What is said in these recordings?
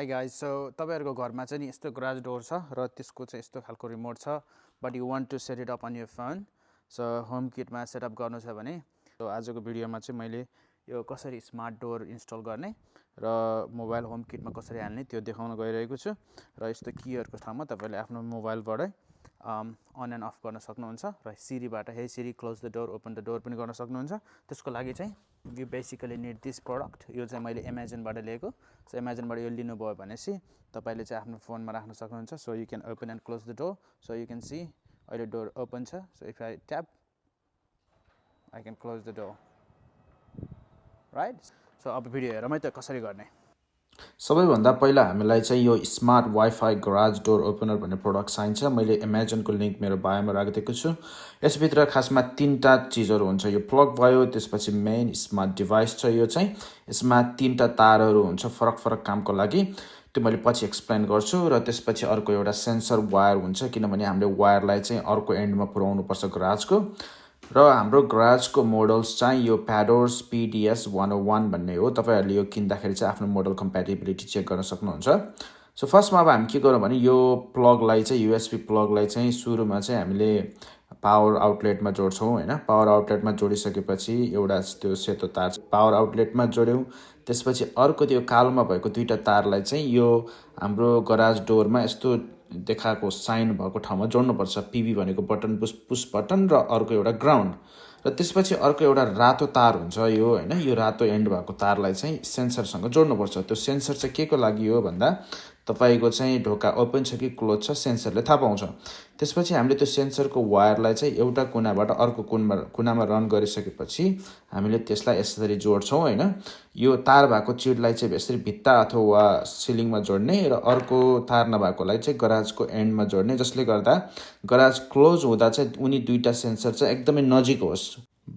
Hi guys, so तपाईहरुको घरमा चाहिँ नि यस्तो garage door छ र त्यसको चाहिँ यस्तो खालको रिमोट छ, but you want to set it up on your phone. So HomeKit मा सेटअप गर्नु छ भने so आजको भिडियोमा चाहिँ मैले यो कसरी स्मार्ट डोर इन्स्टल गर्ने र मोबाइल HomeKit मा कसरी हाल्ने त्यो देखाउन गइरहेको छु र यस्तो कीहरुको ठाउँमा तपाईले आफ्नो मोबाइलबाटै अन एन्ड अफ गर्न सक्नुहुन्छ र सिरीबाट hey Siri close the door open the door पनि गर्न सक्नुहुन्छ। त्यसको लागि चाहिँ you basically need this product. यो चाहिँ मैले Amazonबाट लिएको। सो Amazonबाट यो लिनुभयो भनेसी तपाईले चाहिँ आफ्नो फोनमा राख्न सक्नुहुन्छ। So you can open and close the door. So you can see अहिले डोर ओपन छ। So if I tap I can close the door. Right? So अब भिडियो हेरौँ है त कसरी गर्ने। सबैभन्दा पहिला हामीलाई चाहिँ यो smart wifi garage door opener भन्ने प्रोडक्ट चाहिन्छ। मैले अमेजनको लिंक मेरो बायोमा राखिदिएको छु। यसभित्र खासमा तीनटा चीजहरु हुन्छ। यो प्लग भयो, त्यसपछि मेन स्मार्ट डिभाइस छ। यो चाहिँ यसमा तीनटा तारहरु हुन्छ फरक फरक कामको लागि। त्यो मैले पछि एक्सप्लेन गर्छु र त्यसपछि अर्को एउटा सेन्सर वायर हुन्छ किनभने हामीले वायरलाई चाहिँ अर्को एन्डमा पुर्याउनु पर्छ गराजको। र हाम्रो गराजको मोडल्स चाहिँ यो प्याडोर्स PDS 101 भन्ने हो। तपाईहरुले यो किन्दाखेरि चाहिँ आफ्नो मोडल कम्प्याटिबिलिटी चेक गर्न सक्नुहुन्छ। सो फर्स्टमा अब हामी के गरौँ भने यो प्लगलाई चाहिँ USB प्लगलाई चाहिँ सुरुमा चाहिँ हामीले पावर आउटलेटमा जोड्छौं हैन। पावर आउटलेटमा जोडिसकेपछि एउटा त्यो सेतो तार पावर आउटलेटमा जोड्यौं। त्यसपछि अर्को त्यो कालोमा भएको दुईटा तारलाई चाहिँ यो हाम्रो गराज डोरमा यस्तो देखाएको साइन भएको ठाउँमा जोड्नु पर्छ। PB भनेको बटन पुश बटन र अर्को एउटा ग्राउन्ड र त्यसपछि अर्को एउटा रातो तार हुन्छ यो हैन। यो रातो एन्ड भएको तारलाई चाहिँ सेन्सरसँग जोड्नु पर्छ। त्यो सेन्सर चाहिँ केको लागि हो भन्दा तपाईको चाहिँ ढोका ओपन छ कि क्लोज छ सेन्सरले थाहा पाउँछ। त्यसपछि हामीले त्यो सेन्सरको वायरलाई चाहिँ एउटा कुनाबाट अर्को कुनामा रन गरिसकेपछि हामीले त्यसलाई यसरी जोड्छौं हैन। यो तार भएको चिडलाई चाहिँ यसरी भित्ता अथवा सिलिङमा जोड्ने र अर्को तार नभएकोलाई चाहिँ गराजको एन्डमा जोड्ने, जसले गर्दा गराज क्लोज हुँदा चाहिँ उनी दुईटा सेन्सर चाहिँ एकदमै नजिक होस्।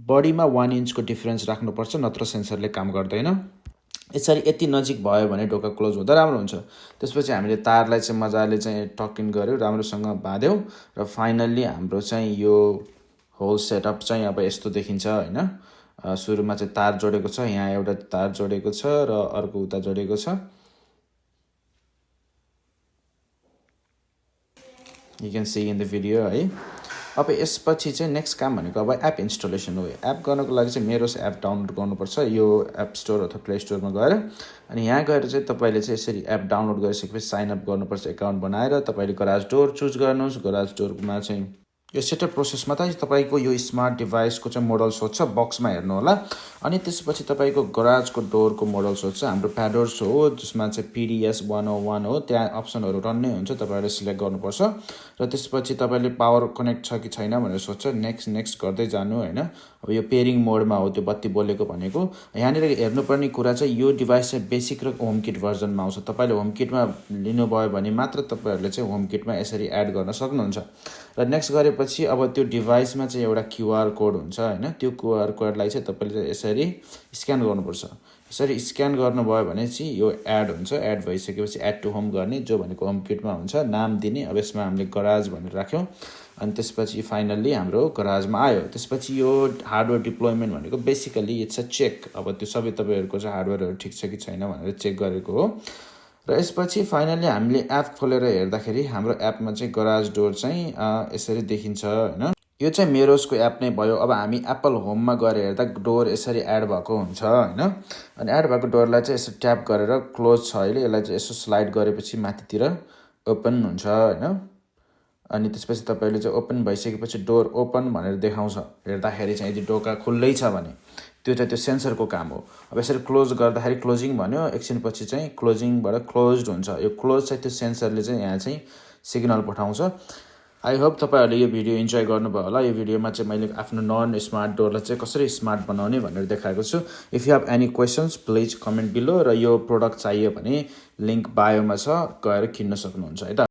बडीमा 1 इन्चको डिफरेन्स राख्नुपर्छ नत्र सेन्सरले काम गर्दैन। यसरी यति नजिक भयो भने ढोका क्लोज हुँदा राम्रो हुन्छ। त्यसपछि हामीले तारलाई चाहिँ मजाले चाहिँ टक इन गर्यौं, राम्रोसँग बाँध्यौं र फाइनली हाम्रो चाहिँ यो होल सेटअप चाहिँ अब यस्तो देखिन्छ हैन। सुरुमा चाहिँ तार जोडेको छ, यहाँ एउटा तार जोडेको छ र अर्को उता जोडेको छ। You can see in the video है। अब यसपछि चाहिँ नेक्स्ट काम भनेको अब एप इन्स्टलेसन हो। एप गर्नको लागि चाहिँ मेरोस एप डाउनलोड गर्नुपर्छ। यो एप स्टोर अथवा प्ले स्टोरमा गएर अनि यहाँ गएर चाहिँ तपाईले चाहिँ यसरी एप डाउनलोड गरिसकेपछि साइन अप गर्नुपर्छ अकाउन्ट बनाएर। तपाईले गराज डोर चुज गर्नुस्। गराज डोरमा चाहिँ यो सेटअप प्रोसेसमा त तपाईको यो स्मार्ट डिभाइसको चाहिँ मोडल सोध्छ, बक्समा हेर्नु होला। अनि त्यसपछि तपाईको गराजको डोरको मोडल सोध्छ। हाम्रो प्याडोर्स हो जसमा चाहिँ PDS 101 हो। त्यहाँ अप्सनहरु रन नै हुन्छ, तपाईले सिलेक्ट गर्नुपर्छ र त्यसपछि तपाईले पावर कनेक्ट छ कि छैन भनेर सोध्छ। नेक्स्ट गर्दै जानु हैन। अब यो पेयरिङ मोडमा हो त्यो बत्ती बोलेको भनेको। यहाँनिर हेर्नुपर्ने कुरा चाहिँ यो डिभाइस चाहिँ बेसिक र होमकिट भर्जनमा आउँछ। तपाईले होमकिटमा लिनुभयो भने मात्र तपाईहरुले चाहिँ होमकिटमा यसरी एड गर्न सक्नुहुन्छ। र नेक्स्ट गरेपछि अब त्यो डिभाइसमा चाहिँ एउटा QR कोड हुन्छ हैन। त्यो QR कोडलाई चाहिँ तपाईले यसरी स्क्यान गर्नुपर्छ। यसरी स्क्यान गर्नुभयो भने चाहिँ यो एड हुन्छ। एड भइसकेपछि एड टु होम गर्ने जो भनेको होमकिटमा हुन्छ। नाम दिने, अब यसमा हामीले गराज भनेर राख्यौं अनि त्यसपछि फाइनली हाम्रो गराजमा आयो। त्यसपछि यो हार्डवेयर डिप्लोयमेन्ट भनेको बेसिकली इट्स अ चेक। अब त्यो सबै तपाईहरुको चाहिँ हार्डवेयरहरु ठीक छ कि छैन भनेर चेक गरेको हो। र यसपछि फाइनली हामीले एप खोलेर हेर्दाखेरि हाम्रो एपमा चाहिँ गराज डोर चाहिँ यसरी देखिन्छ हैन। यो चाहिँ मेरोसको एप नै भयो। अब हामी एप्पल होममा गएर हेर्दा डोर यसरी एड भएको हुन्छ हैन। अनि एड भएको डोरलाई चाहिँ यसरी ट्याप गरेर क्लोज छ अहिले, यसलाई चाहिँ यसो स्लाइड गरेपछि माथितिर ओपन हुन्छ हैन। अनि त्यसपछि तपाईले चाहिँ ओपन भइसकेपछि डोर ओपन भनेर देखाउँछ। हेर्दाखेरि चाहिँ यदि ढोका खुल्लै छ भने त्यो चाहिँ त्यो सेन्सरको काम हो। अब यसरी क्लोज गर्दाखेरि क्लोजिङ भन्यो, एकछिनपछि चाहिँ क्लोजिङबाट क्लोज्ड हुन्छ। यो क्लोज चाहिँ त्यो सेन्सरले चाहिँ यहाँ चाहिँ सिग्नल पठाउँछ। आई होप तपाईहरुले यो भिडियो इन्जोय गर्नुभयो होला। यो भिडियोमा चाहिँ मैले आफ्नो नन स्मार्ट डोरलाई चाहिँ कसरी स्मार्ट बनाउने भनेर देखाएको छु। If you have any questions please comment below र यो प्रोडक्ट चाहियो भने लिंक बायोमा छ, गएर किन्न सक्नुहुन्छ है त।